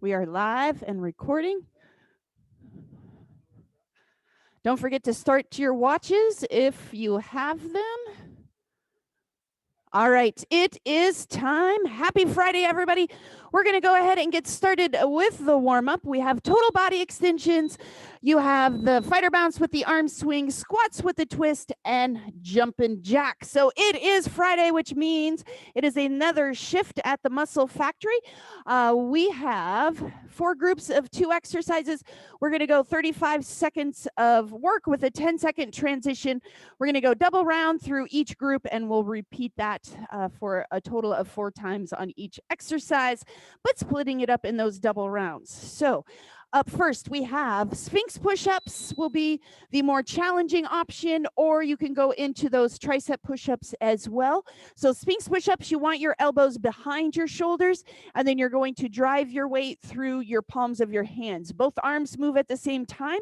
We are live and recording. Don't forget to start your watches if you have them. All right, it is time. Happy Friday, everybody. We're going to go ahead and get started with the warm up. We have total body extensions. You have the fighter bounce with the arm swing, squats with the twist, and jumping jack. So it is Friday, which means it is another shift at the Muscle Factory. We have 4 groups of 2 exercises. We're going to go 35 seconds of work with a 10-second transition. We're going to go double round through each group, and we'll repeat that for a total of 4 times on each exercise, but splitting it up in those double rounds. So up first, we have Sphinx push-ups will be the more challenging option, or you can go into those tricep push-ups as well. So Sphinx push-ups, you want your elbows behind your shoulders, and then you're going to drive your weight through your palms of your hands. Both arms move at the same time.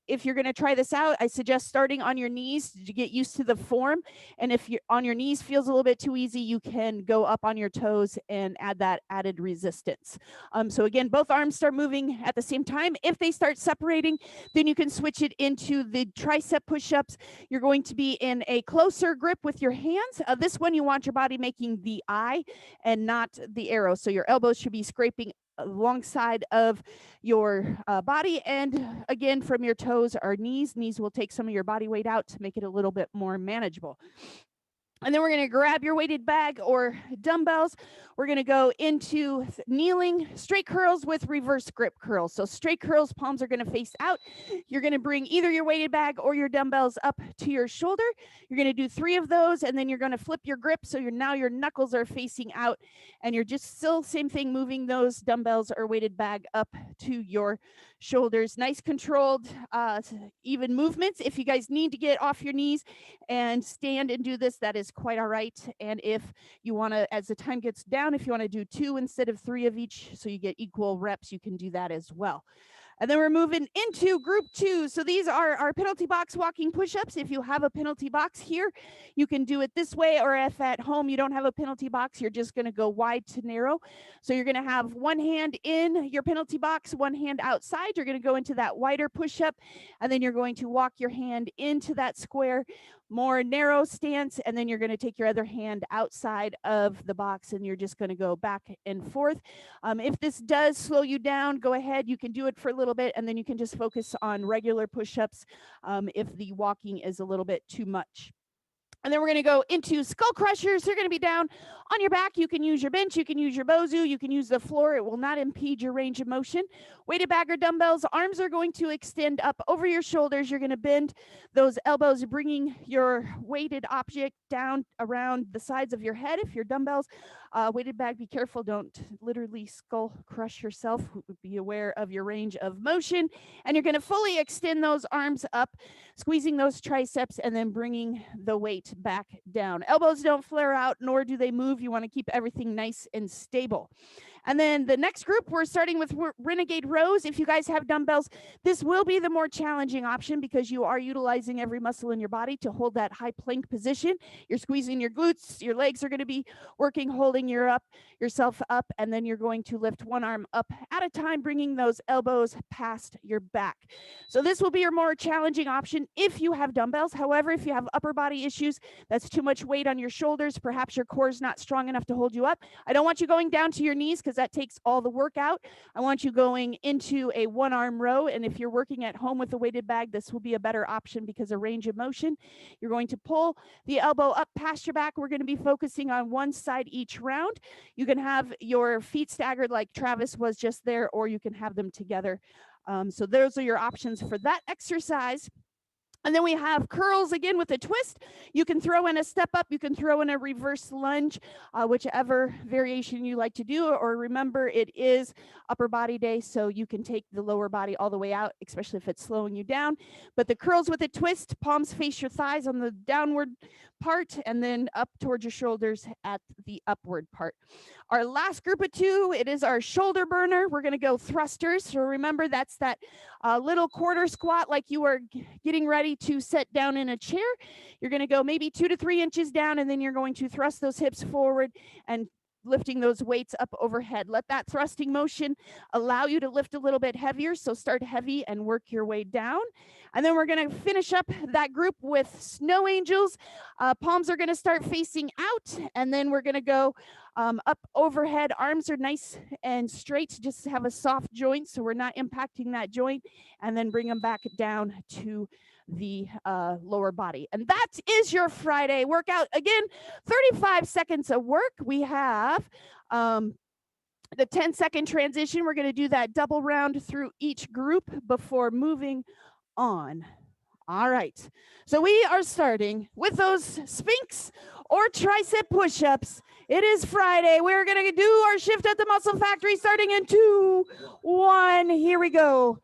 If you're going to try this out, I suggest starting on your knees to get used to the form. And if you're on your knees feels a little bit too easy, you can go up on your toes and add that added resistance. So again, both arms start moving at the same time. If they start separating, then you can switch it into the tricep push-ups. You're going to be in a closer grip with your hands. This one, you want your body making the I and not the arrow. So your elbows should be scraping alongside of your body, and again from your toes or knees. Knees will take some of your body weight out to make it a little bit more manageable. And then we're going to grab your weighted bag or dumbbells. We're going to go into kneeling straight curls with reverse grip curls. So straight curls, palms are going to face out. You're going to bring either your weighted bag or your dumbbells up to your shoulder. You're going to do 3 of those, and then you're going to flip your grip so now your knuckles are facing out, and you're just still same thing, moving those dumbbells or weighted bag up to your shoulders. Nice controlled, even movements. If you guys need to get off your knees and stand and do this, that is quite all right. And if you want to, as the time gets down, if you want to do 2 instead of 3 of each so you get equal reps, you can do that as well. And then we're moving into group 2. So these are our penalty box walking push-ups. If you have a penalty box here, you can do it this way, or if at home you don't have a penalty box, you're just going to go wide to narrow. So you're going to have one hand in your penalty box, one hand outside. You're going to go into that wider push-up, and then you're going to walk your hand into that square, more narrow stance, and then you're going to take your other hand outside of the box, and you're just going to go back and forth. If this does slow you down, go ahead. You can do it for a little bit, and then you can just focus on regular push-ups if the walking is a little bit too much. And then we're going to go into skull crushers. They're going to be down on your back. You can use your bench. You can use your Bosu. You can use the floor. It will not impede your range of motion. Weighted bag or dumbbells. Arms are going to extend up over your shoulders. You're going to bend those elbows, bringing your weighted object down around the sides of your head. If your dumbbells, weighted bag, be careful. Don't literally skull crush yourself. Be aware of your range of motion. And you're going to fully extend those arms up, squeezing those triceps, and then bringing the weight back down. Elbows don't flare out, nor do they move. You want to keep everything nice and stable. And then the next group, we're starting with renegade rows. If you guys have dumbbells, this will be the more challenging option because you are utilizing every muscle in your body to hold that high plank position. You're squeezing your glutes. Your legs are going to be working, holding yourself up, and then you're going to lift one arm up at a time, bringing those elbows past your back. So this will be your more challenging option if you have dumbbells. However, if you have upper body issues, that's too much weight on your shoulders, perhaps your core is not strong enough to hold you up, I don't want you going down to your knees because that takes all the work out. I want you going into a one-arm row, and if you're working at home with a weighted bag, this will be a better option because of range of motion. You're going to pull the elbow up past your back. We're going to be focusing on one side each round. You can have your feet staggered like Travis was just there, or you can have them together. So those are your options for that exercise. And then we have curls again with a twist. You can throw in a step up. You can throw in a reverse lunge, whichever variation you like to do. Or remember, it is upper body day, so you can take the lower body all the way out, especially if it's slowing you down. But the curls with a twist, palms face your thighs on the downward part, and then up towards your shoulders at the upward part. Our last group of 2, it is our shoulder burner. We're going to go thrusters. So remember, that's that little quarter squat like you are getting ready to sit down in a chair. You're going to go maybe 2 to 3 inches down, and then you're going to thrust those hips forward and lifting those weights up overhead. Let that thrusting motion allow you to lift a little bit heavier. So start heavy and work your way down. And then we're going to finish up that group with snow angels. Palms are going to start facing out, and then we're going to go up overhead. Arms are nice and straight, just have a soft joint so we're not impacting that joint, and then bring them back down to the lower body. And that is your Friday workout. Again, 35 seconds of work. We have the 10-second transition. We're going to do that double round through each group before moving on. All right. So we are starting with those Sphinx or tricep push-ups. It is Friday. We're going to do our shift at the Muscle Factory starting in 2, 1. Here we go.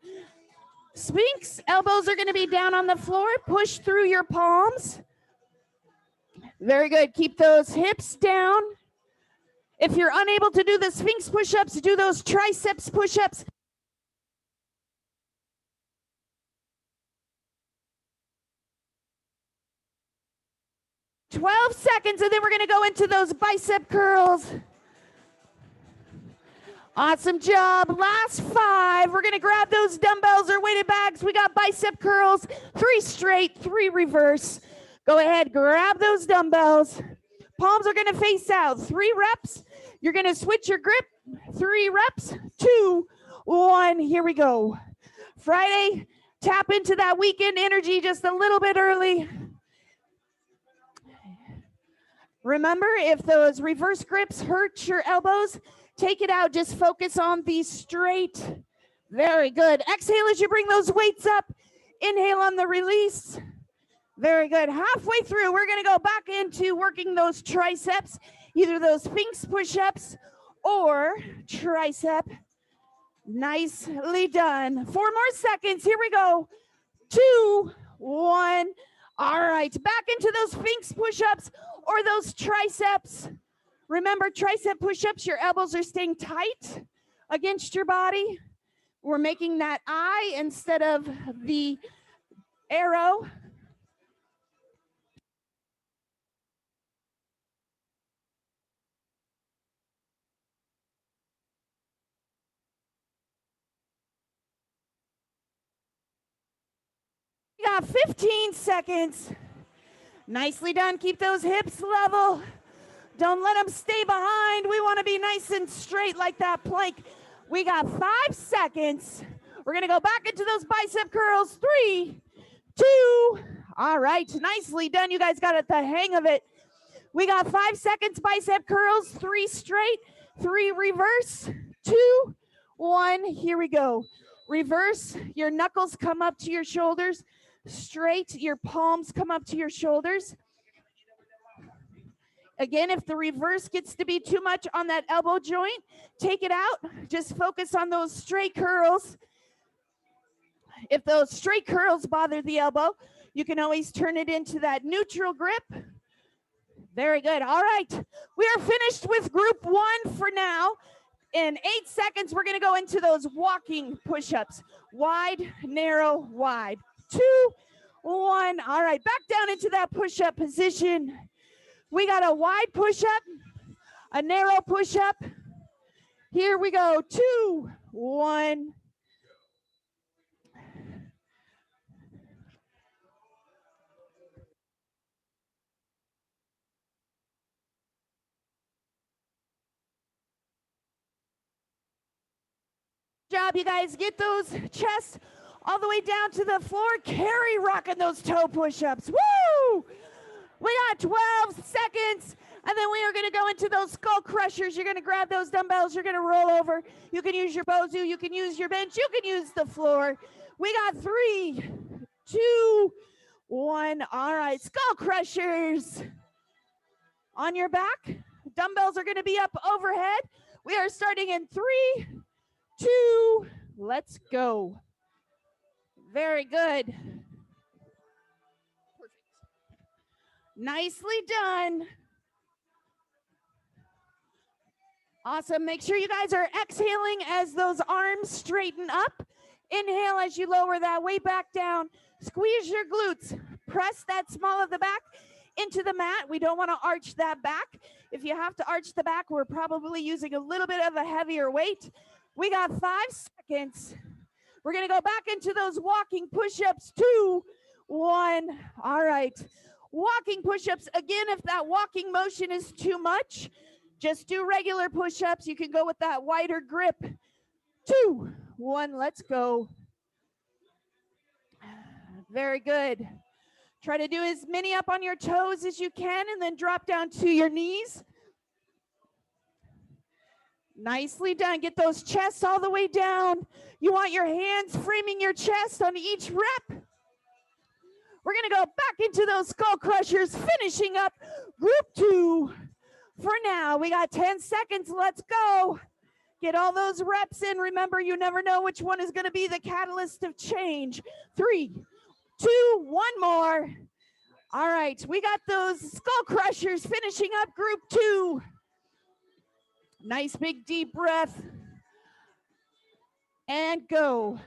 Sphinx, elbows are going to be down on the floor. Push through your palms. Very good. Keep those hips down. If you're unable to do the Sphinx push-ups, do those triceps push-ups. "12 seconds, and then we're going to go into those bicep curls. Awesome job. Last 5. We're going to grab those dumbbells or weighted bags. We got bicep curls, 3 straight, 3 reverse. Go ahead, grab those dumbbells. Palms are going to face out. 3 reps. You're going to switch your grip. 3 reps, 2, 1. Here we go. Friday, tap into that weekend energy just a little bit early. Remember, if those reverse grips hurt your elbows, take it out. Just focus on the straight. Very good. Exhale as you bring those weights up. Inhale on the release. Very good. Halfway through, we're going to go back into working those triceps, either those Sphinx push-ups or tricep. Nicely done. 4 more seconds. Here we go. 2, 1. All right. Back into those Sphinx push-ups or those triceps. Remember, tricep push-ups, your elbows are staying tight against your body. We're making that I instead of the arrow. We got 15 seconds. Nicely done. Keep those hips level. Don't let them stay behind. We want to be nice and straight like that plank. We got 5 seconds. We're going to go back into those bicep curls. 3, 2. All right. Nicely done. You guys got the hang of it. We got 5 seconds bicep curls. 3 straight, 3 reverse. 2, 1. Here we go. Reverse. Your knuckles come up to your shoulders. Straight. Your palms come up to your shoulders. Again, if the reverse gets to be too much on that elbow joint, take it out. Just focus on those straight curls. If those straight curls bother the elbow, you can always turn it into that neutral grip. Very good. All right. We are finished with group 1 for now. In 8 seconds, we're going to go into those walking push-ups. Wide, narrow, wide. 2, 1. All right. Back down into that push-up position. We got a wide push-up, a narrow push-up. Here we go. 2, 1. Job, you guys. Get those chests all the way down to the floor. Carry rocking those toe push-ups. Woo! We got 12 seconds, and then we are going to go into those skull crushers. You're going to grab those dumbbells. You're going to roll over. You can use your Bosu. You can use your bench. You can use the floor. We got 3, 2, 1. All right, skull crushers. On your back, dumbbells are going to be up overhead. We are starting in 3, 2. Let's go. Very good. Nicely done. Awesome. Make sure you guys are exhaling as those arms straighten up. Inhale as you lower that weight back down. Squeeze your glutes. Press that small of the back. into the mat. We don't want to arch that back. If you have to arch the back, we're probably using a little bit of a heavier weight. We got 5 seconds. We're going to go back into those walking push-ups. 2, 1. All right. Walking push-ups. Again, if that walking motion is too much, just do regular push-ups. You can go with that wider grip. 2, 1. Let's go. Very good. Try to do as many up on your toes as you can and then drop down to your knees. Nicely done. Get those chests all the way down. You want your hands framing your chest on each rep. We're going to go back into those skull crushers, finishing up group 2. For now, we got 10 seconds. Let's go. Get all those reps in. Remember, you never know which one is going to be the catalyst of change. 3, 2, 1 more. All right, we got those skull crushers finishing up group 2. Nice big deep breath. And go.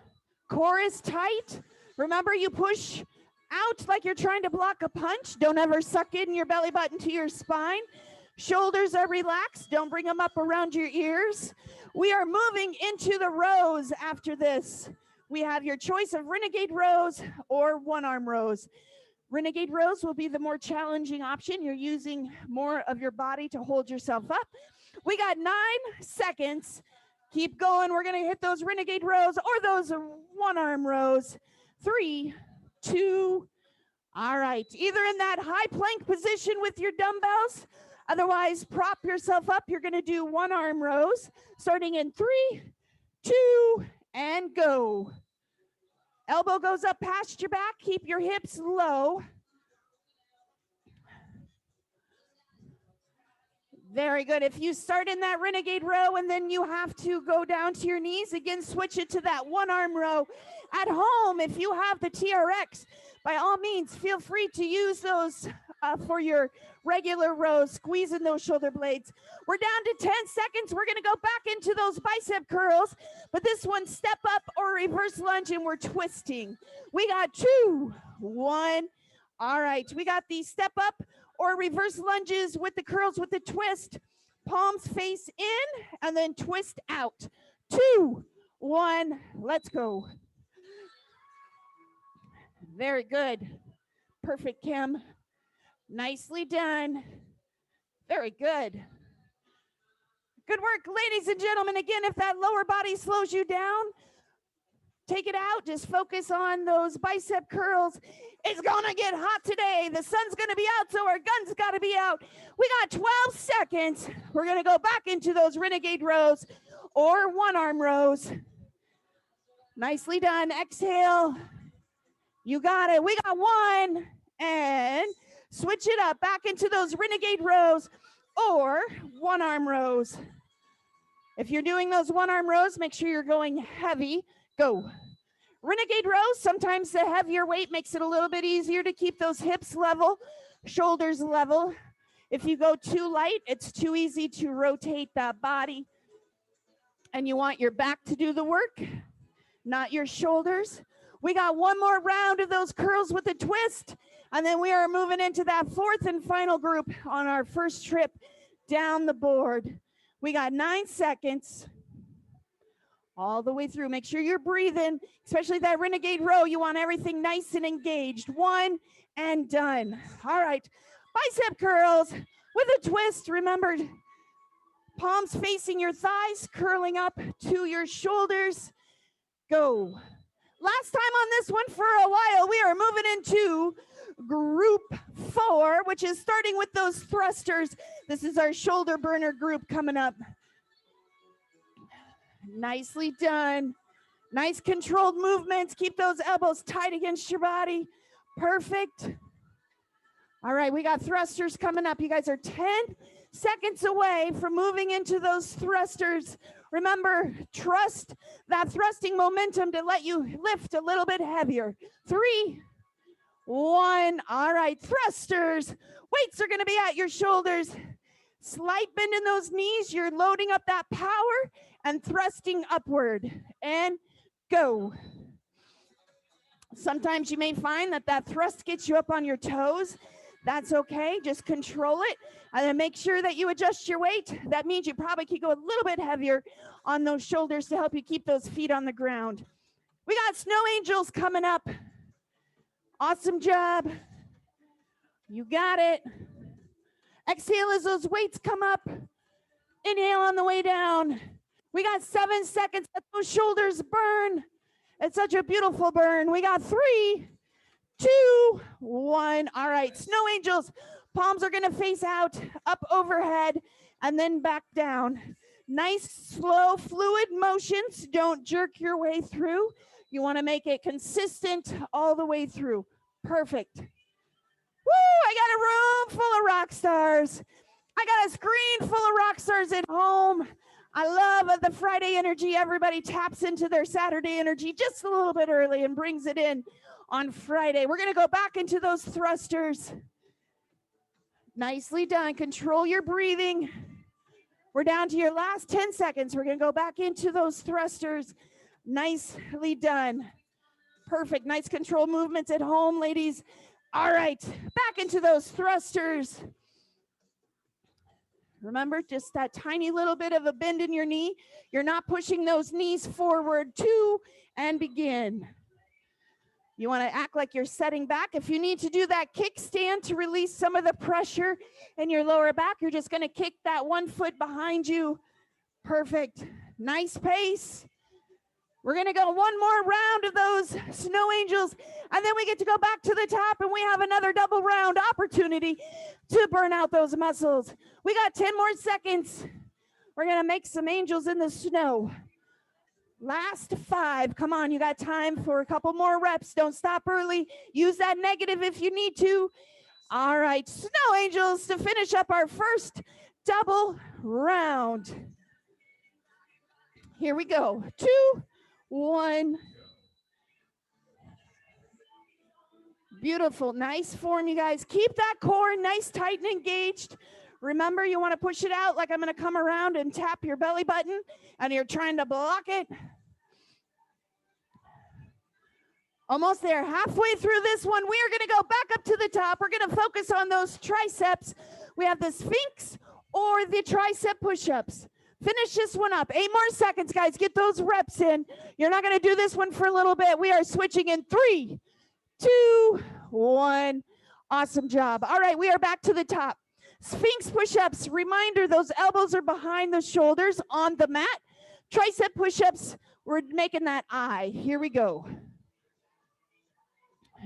Core is tight. Remember, you push out like you're trying to block a punch. Don't ever suck in your belly button to your spine. Shoulders are relaxed. Don't bring them up around your ears. We are moving into the rows after this. We have your choice of renegade rows or one-arm rows. Renegade rows will be the more challenging option. You're using more of your body to hold yourself up. We got 9 seconds. Keep going. We're going to hit those renegade rows or those one-arm rows. 3, 2, all right. Either in that high plank position with your dumbbells, otherwise prop yourself up. You're going to do one-arm rows starting in 3, 2, and go. Elbow goes up past your back. Keep your hips low. Very good. If you start in that renegade row and then you have to go down to your knees, again, switch it to that one-arm row. At home, if you have the TRX, by all means, feel free to use those for your regular rows, squeezing those shoulder blades. We're down to 10 seconds. We're going to go back into those bicep curls, but this one, step up or reverse lunge, and we're twisting. We got 2, 1. All right, we got the step up or reverse lunges with the curls with the twist. Palms face in and then twist out. 2, 1, let's go. Very good. Perfect, Kim. Nicely done. Very good. Good work, ladies and gentlemen. Again, if that lower body slows you down, take it out. Just focus on those bicep curls. It's going to get hot today. The sun's going to be out, so our guns got to be out. We got 12 seconds. We're going to go back into those renegade rows or one-arm rows. Nicely done. Exhale. You got it. We got 1. And switch it up. Back into those renegade rows or one-arm rows. If you're doing those one-arm rows, make sure you're going heavy. Go. Renegade rows, sometimes the heavier weight makes it a little bit easier to keep those hips level, shoulders level. If you go too light, it's too easy to rotate that body. And you want your back to do the work, not your shoulders. We got one more round of those curls with a twist, and then we are moving into that 4th and final group on our first trip down the board. We got 9 seconds. All the way through. Make sure you're breathing, especially that renegade row. You want everything nice and engaged. 1 and done. All right. Bicep curls with a twist. Remember, palms facing your thighs, curling up to your shoulders. Go. Last time on this one for a while, we are moving into group 4, which is starting with those thrusters. This is our shoulder burner group coming up. Nicely done. Nice controlled movements. Keep those elbows tight against your body. Perfect. All right, we got thrusters coming up. You guys are 10 seconds away from moving into those thrusters. Remember, trust that thrusting momentum to let you lift a little bit heavier. 3, 1. All right, thrusters. Weights are going to be at your shoulders. Slight bend in those knees. You're loading up that power and thrusting upward. And go. Sometimes you may find that thrust gets you up on your toes. That's okay. Just control it and then make sure that you adjust your weight. That means you probably could go a little bit heavier on those shoulders to help you keep those feet on the ground. We got snow angels coming up. Awesome job. You got it. Exhale as those weights come up. Inhale on the way down. We got 7 seconds. Let those shoulders burn. It's such a beautiful burn. We got 3, 2, 1. All right, snow angels. Palms are going to face out, up overhead, and then back down. Nice, slow, fluid motions. Don't jerk your way through. You want to make it consistent all the way through. Perfect. Woo, I got a room full of rock stars. I got a screen full of rock stars at home. I love the Friday energy. Everybody taps into their Saturday energy just a little bit early and brings it in on Friday. We're going to go back into those thrusters. Nicely done. Control your breathing. We're down to your last 10 seconds. We're going to go back into those thrusters. Nicely done. Perfect. Nice control movements at home, ladies. All right, back into those thrusters. Remember, just that tiny little bit of a bend in your knee. You're not pushing those knees forward. 2, and begin. You want to act like you're setting back. If you need to do that kickstand to release some of the pressure in your lower back, you're just going to kick that 1 foot behind you. Perfect. Nice pace. We're going to go one more round of those snow angels, and then we get to go back to the top, and we have another double round opportunity to burn out those muscles. We got 10 more seconds. We're going to make some angels in the snow. Last 5. Come on, you got time for a couple more reps. Don't stop early. Use that negative if you need to. All right, snow angels to finish up our first double round. Here we go. 2, 1. Beautiful. Nice form, you guys. Keep that core nice, tight, and engaged. Remember, you want to push it out like I'm going to come around and tap your belly button, and you're trying to block it. Almost there. Halfway through this one, we are going to go back up to the top. We're going to focus on those triceps. We have the Sphinx or the tricep push-ups. Finish this one up. 8 more seconds, guys. Get those reps in. You're not going to do this one for a little bit. We are switching in 3, 2, 1. Awesome job. All right, we are back to the top. Sphinx push-ups. Reminder, those elbows are behind the shoulders on the mat. Tricep push-ups, we're making that eye. Here we go.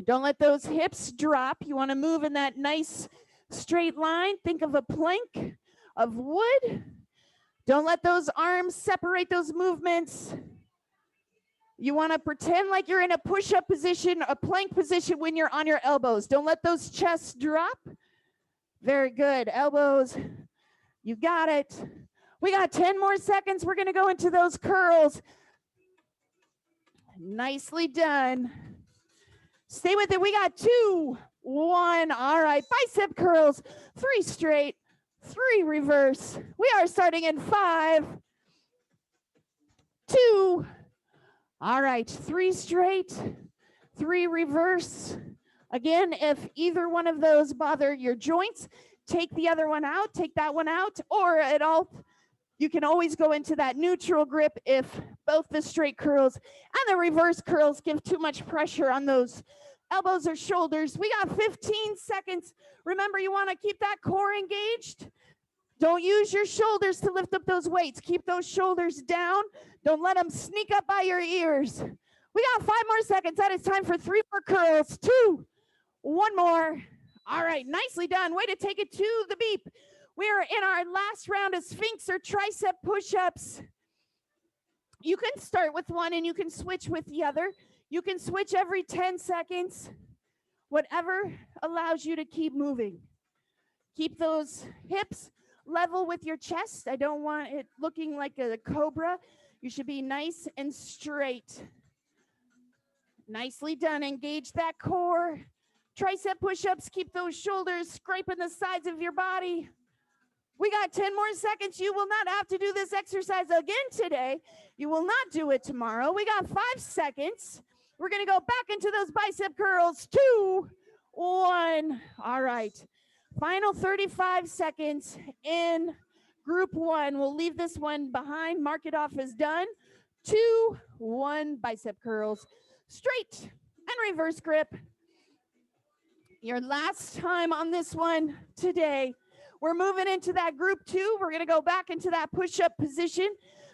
Don't let those hips drop. You want to move in that nice straight line. Think of a plank of wood. Don't let those arms separate those movements. You want to pretend like you're in a push-up position, a plank position when you're on your elbows. Don't let those chests drop. Very good. Elbows. You got it. We got 10 more seconds. We're going to go into those curls. Nicely done. Stay with it. We got 2, 1. All right. Bicep curls. 3 straight. 3 reverse. We are starting in 5, 2. All right. 3 straight. 3 reverse. Again, if either one of those bother your joints, take the other one out, take that one out, or at all, you can always go into that neutral grip if both the straight curls and the reverse curls give too much pressure on those elbows or shoulders. We got 15 seconds. Remember, you want to keep that core engaged. Don't use your shoulders to lift up those weights. Keep those shoulders down. Don't let them sneak up by your ears. We got 5 more seconds. That is time for 3 more curls. 2, 1 more. All right, nicely done. Way to take it to the beep. We are in our last round of Sphinx or tricep push-ups. You can start with one and you can switch with the other. You can switch every 10 seconds. Whatever allows you to keep moving. Keep those hips level with your chest. I don't want it looking like a cobra. You should be nice and straight. Nicely done. Engage that core. Tricep push-ups. Keep those shoulders scraping the sides of your body. We got 10 more seconds. You will not have to do this exercise again today. You will not do it tomorrow. We got 5 seconds. We're going to go back into those bicep curls. 2, 1. All right. Final 35 seconds in group 1. We'll leave this one behind. Mark it off as done. 2, 1. Bicep curls. Straight and reverse grip. Your last time on this one today. We're moving into that group 2. We're going to go back into that push-up position.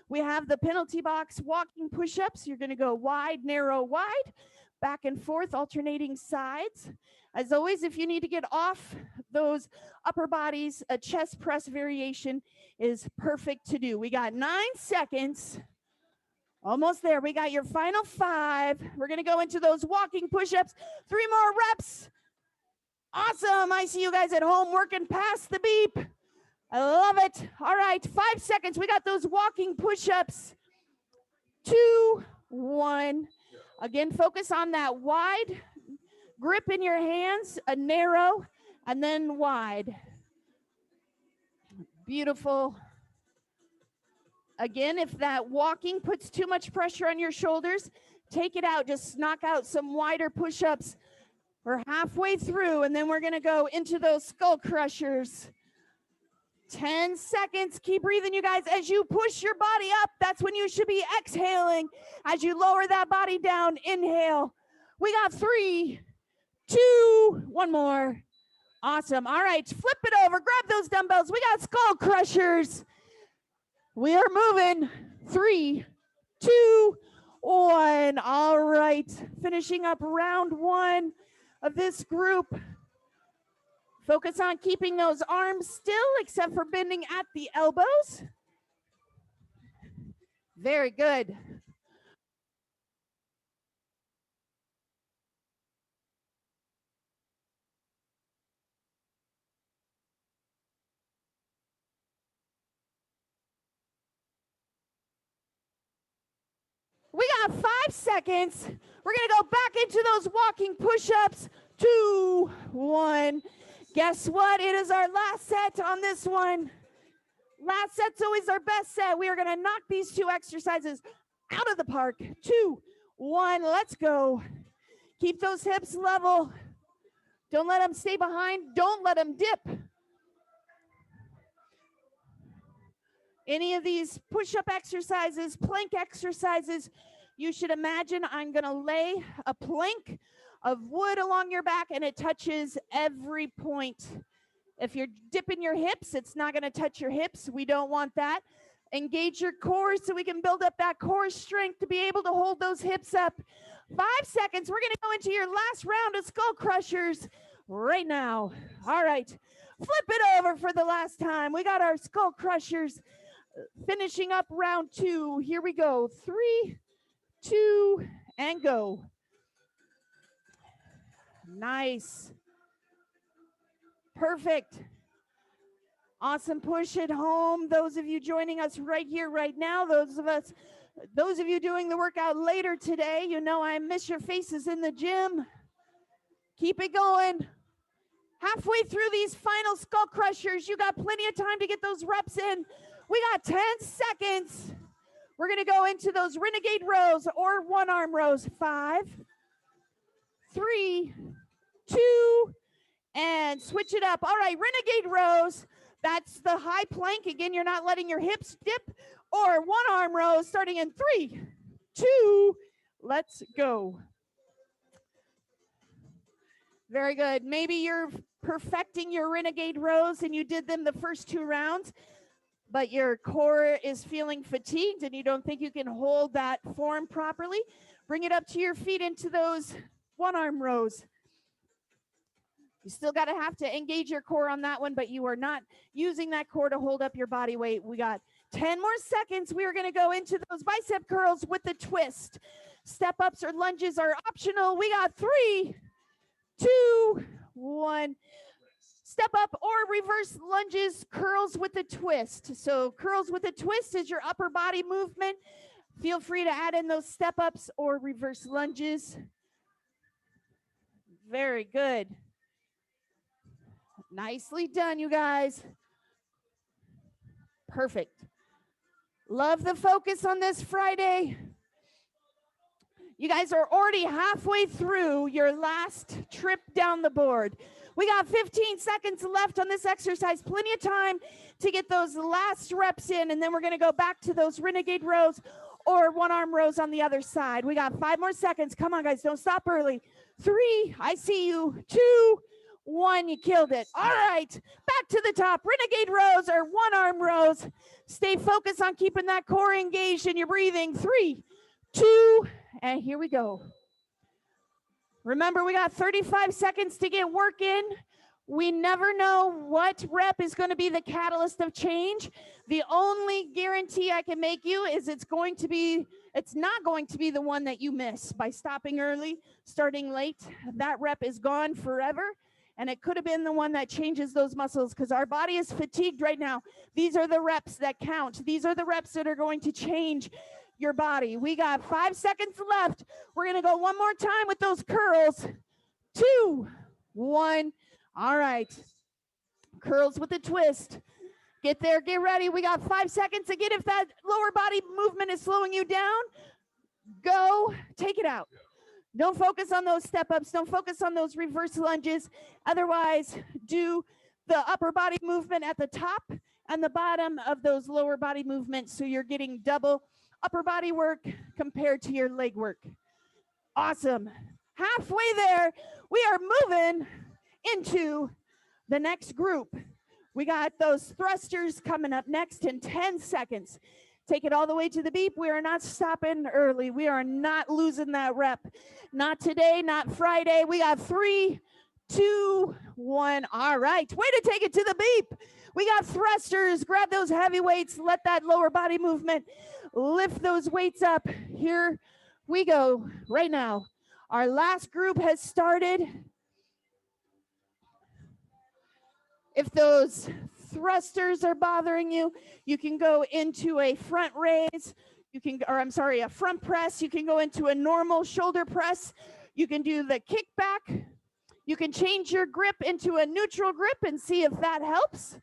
We have the penalty box walking push-ups. You're going to go wide, narrow, wide, back and forth, alternating sides. As always, if you need to get off those upper bodies, a chest press variation is perfect to do. We got 9 seconds. Almost there. We got your final 5. We're going to go into those walking push-ups. 3 more reps. Awesome. I see you guys at home working past the beep. I love it. All right, 5 seconds. We got those walking push-ups. 2, 1. Again, focus on that wide grip in your hands, a narrow, and then wide. Beautiful. Again, if that walking puts too much pressure on your shoulders, take it out. Just knock out some wider push-ups. We're halfway through, and then we're going to go into those skull crushers. 10 seconds. Keep breathing, you guys. As you push your body up, that's when you should be exhaling. As you lower that body down, inhale. We got 3, 2, 1 more. Awesome. All right, flip it over. Grab those dumbbells. We got skull crushers. We are moving. 3, 2, 1. All right, finishing up round 1 of this group. Focus on keeping those arms still, except for bending at the elbows. Very good. We got 5 seconds. We're going to go back into those walking push-ups. 2, 1. Guess what? It is our last set on this one. Last set's always our best set. We are going to knock these 2 exercises out of the park. 2, 1. Let's go. Keep those hips level. Don't let them stay behind. Don't let them dip. Any of these push-up exercises, plank exercises, you should imagine I'm going to lay a plank of wood along your back and it touches every point. If you're dipping your hips, it's not going to touch your hips. We don't want that. Engage your core so we can build up that core strength to be able to hold those hips up. 5 seconds. We're going to go into your last round of skull crushers right now. All right. Flip it over for the last time. We got our skull crushers finishing up round 2. Here we go. 3, 2, and go. Nice. Perfect. Awesome. Push it home. Those of you joining us right here, right now, those of you doing the workout later today, you know I miss your faces in the gym. Keep it going. Halfway through these final skull crushers, you got plenty of time to get those reps in. We got 10 seconds. We're going to go into those renegade rows or 1-arm rows. 5, 3, 2, and switch it up. All right, renegade rows. That's the high plank. Again, you're not letting your hips dip. Or 1-arm rows starting in 3, 2, let's go. Very good. Maybe you're perfecting your renegade rows and you did them the first 2 rounds, but your core is feeling fatigued and you don't think you can hold that form properly. Bring it up to your feet into those 1-arm rows. You still got to have to engage your core on that one, but you are not using that core to hold up your body weight. We got 10 more seconds. We are going to go into those bicep curls with the twist. Step ups or lunges are optional. We got 3, 2, 1. Step up or reverse lunges, curls with a twist. So curls with a twist is your upper body movement. Feel free to add in those step ups or reverse lunges. Very good. Nicely done, you guys. Perfect. Love the focus on this Friday. You guys are already halfway through your last trip down the board. We got 15 seconds left on this exercise, plenty of time to get those last reps in, and then we're gonna go back to those renegade rows or one arm rows on the other side. We got 5 more seconds. Come on, guys, don't stop early. 3, I see you. 2, 1, you killed it. All right, back to the top. Renegade rows or one arm rows. Stay focused on keeping that core engaged and you're breathing. 3, 2, and here we go. Remember, we got 35 seconds to get work in. We never know what rep is going to be the catalyst of change. The only guarantee I can make you is it's not going to be the one that you miss by stopping early, starting late. That rep is gone forever. And it could have been the one that changes those muscles because our body is fatigued right now. These are the reps that count. These are the reps that are going to change your body. We got 5 seconds left. We're going to go one more time with those curls. 2, 1. All right. Curls with a twist. Get there, get ready. We got 5 seconds. Again, if that lower body movement is slowing you down, go take it out. Don't focus on those step ups. Don't focus on those reverse lunges. Otherwise, do the upper body movement at the top and the bottom of those lower body movements so you're getting double upper body work compared to your leg work. Awesome. Halfway there, we are moving into the next group. We got those thrusters coming up next in 10 seconds. Take it all the way to the beep. We are not stopping early. We are not losing that rep. Not today, not Friday. We got 3, 2, 1. All right, way to take it to the beep. We got thrusters. Grab those heavy weights. Let that lower body movement lift those weights up. Here we go right now. Our last group has started. If those thrusters are bothering you, you can go into a front raise. A front press. You can go into a normal shoulder press. You can do the kickback. You can change your grip into a neutral grip and see if that helps.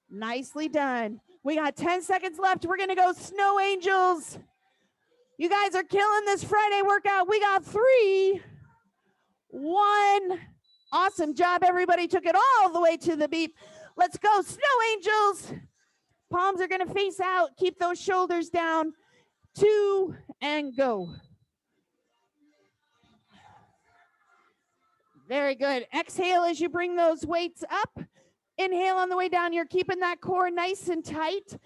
Nicely done. We got 10 seconds left. We're gonna go snow angels. You guys are killing this Friday workout. We got 3, 1. Awesome job, everybody. Took it all the way to the beep. Let's go, snow angels. Palms are gonna face out. Keep those shoulders down. 2, and go. Very good. Exhale as you bring those weights up. Inhale on the way down. You're keeping that core nice and tight.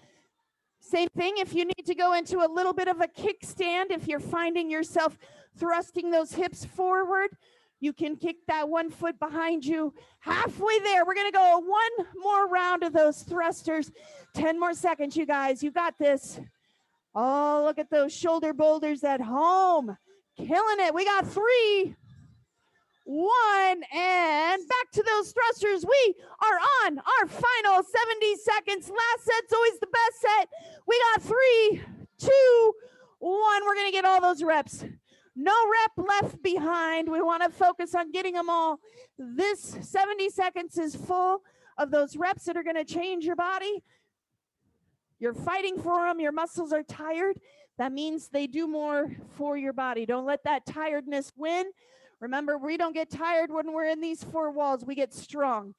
Same thing if you need to go into a little bit of a kickstand. If you're finding yourself thrusting those hips forward, you can kick that one foot behind you. Halfway there, we're going to go one more round of those thrusters. 10 more seconds, you guys. You got this. Oh, look at those shoulder boulders at home. Killing it. We got 3, 1, and back to those thrusters. We are on our final 70 seconds. Last set's always the best set. We got 3, 2, 1. We're going to get all those reps. No rep left behind. We want to focus on getting them all. This 70 seconds is full of those reps that are going to change your body. You're fighting for them. Your muscles are tired. That means they do more for your body. Don't let that tiredness win. Remember, we don't get tired when we're in these 4 walls. We get strong.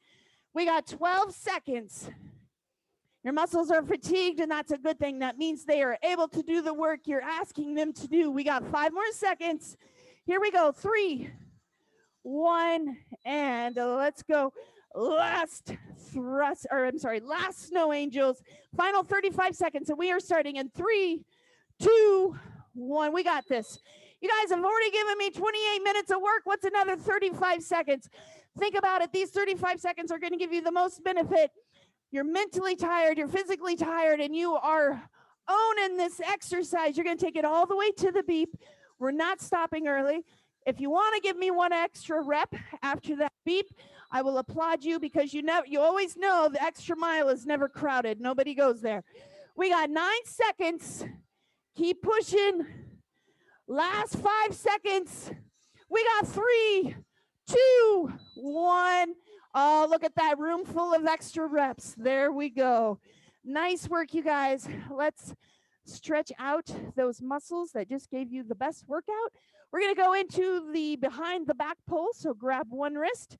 We got 12 seconds. Your muscles are fatigued, and that's a good thing. That means they are able to do the work you're asking them to do. We got 5 more seconds. Here we go. 3, 1, and let's go. Last snow angels. Final 35 seconds, and we are starting in 3, 2, 1. We got this. You guys have already given me 28 minutes of work. What's another 35 seconds? Think about it. These 35 seconds are going to give you the most benefit. You're mentally tired, you're physically tired, and you are owning this exercise. You're going to take it all the way to the beep. We're not stopping early. If you want to give me one extra rep after that beep, I will applaud you because you always know the extra mile is never crowded. Nobody goes there. We got 9 seconds. Keep pushing. Last 5 seconds. We got 3, 2, 1. Oh, look at that room full of extra reps. There we go. Nice work, you guys. Let's stretch out those muscles that just gave you the best workout. We're going to go into the behind the back pull. So grab one wrist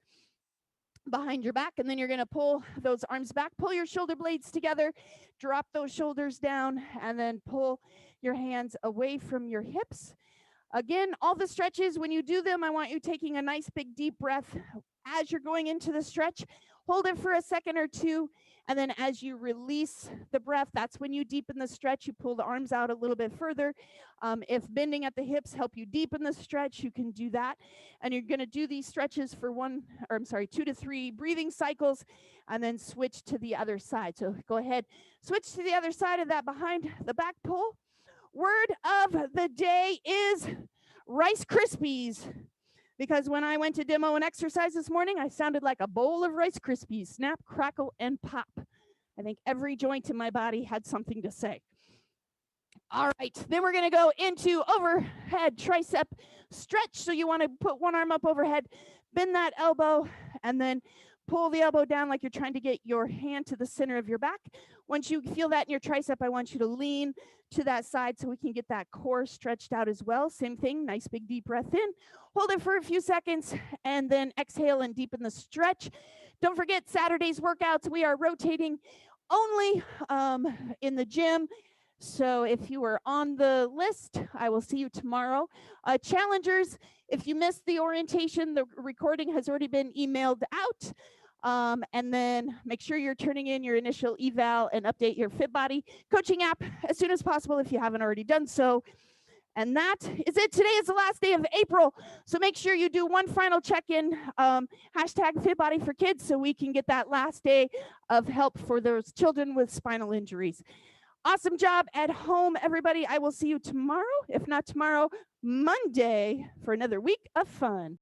behind your back, and then you're going to pull those arms back, pull your shoulder blades together, drop those shoulders down, and then pull your hands away from your hips. Again, all the stretches, when you do them, I want you taking a nice big deep breath as you're going into the stretch. Hold it for a second or two, and then as you release the breath, that's when you deepen the stretch. You pull the arms out a little bit further. If bending at the hips help you deepen the stretch, you can do that. And you're going to do these stretches for 2 to 3 breathing cycles, and then switch to the other side. So go ahead, switch to the other side of that behind the back pull. Word of the day is Rice Krispies, because when I went to demo and exercise this morning, I sounded like a bowl of Rice Krispies, snap, crackle, and pop. I think every joint in my body had something to say. All right, then we're going to go into overhead tricep stretch. So you want to put one arm up overhead, bend that elbow, and then pull the elbow down like you're trying to get your hand to the center of your back. Once you feel that in your tricep, I want you to lean to that side so we can get that core stretched out as well. Same thing, nice big deep breath in. Hold it for a few seconds, and then exhale and deepen the stretch. Don't forget Saturday's workouts. We are rotating only in the gym. So if you are on the list, I will see you tomorrow. Challengers, if you missed the orientation, the recording has already been emailed out. And then make sure you're turning in your initial eval and update your FitBody coaching app as soon as possible if you haven't already done so. And that is it. Today is the last day of April, so make sure you do one final check-in, hashtag FitBody for Kids, so we can get that last day of help for those children with spinal injuries. Awesome job at home, everybody. I will see you tomorrow, if not tomorrow, Monday, for another week of fun.